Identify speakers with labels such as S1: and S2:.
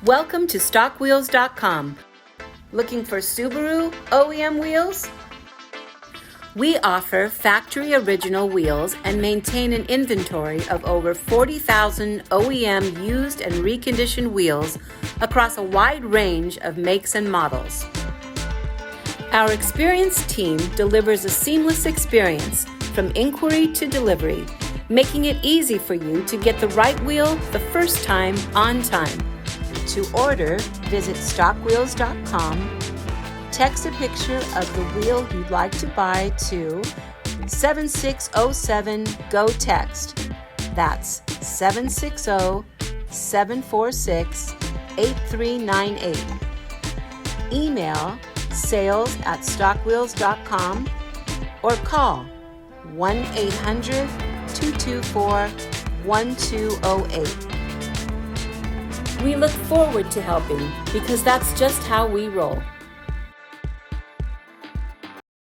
S1: Welcome to StockWheels.com. Looking for Subaru OEM wheels? We offer factory original wheels and maintain an inventory of over 40,000 OEM used and reconditioned wheels across a wide range of makes and models. Our experienced team delivers a seamless experience from inquiry to delivery, making it easy for you to get the right wheel the first time on time. To order, visit StockWheels.com, text a picture of the wheel you'd like to buy to 7607-GO-TEXT. That's 760-746-8398. Email sales@StockWheels.com or call 1-800-224-1208. We look forward to helping because that's just how we roll.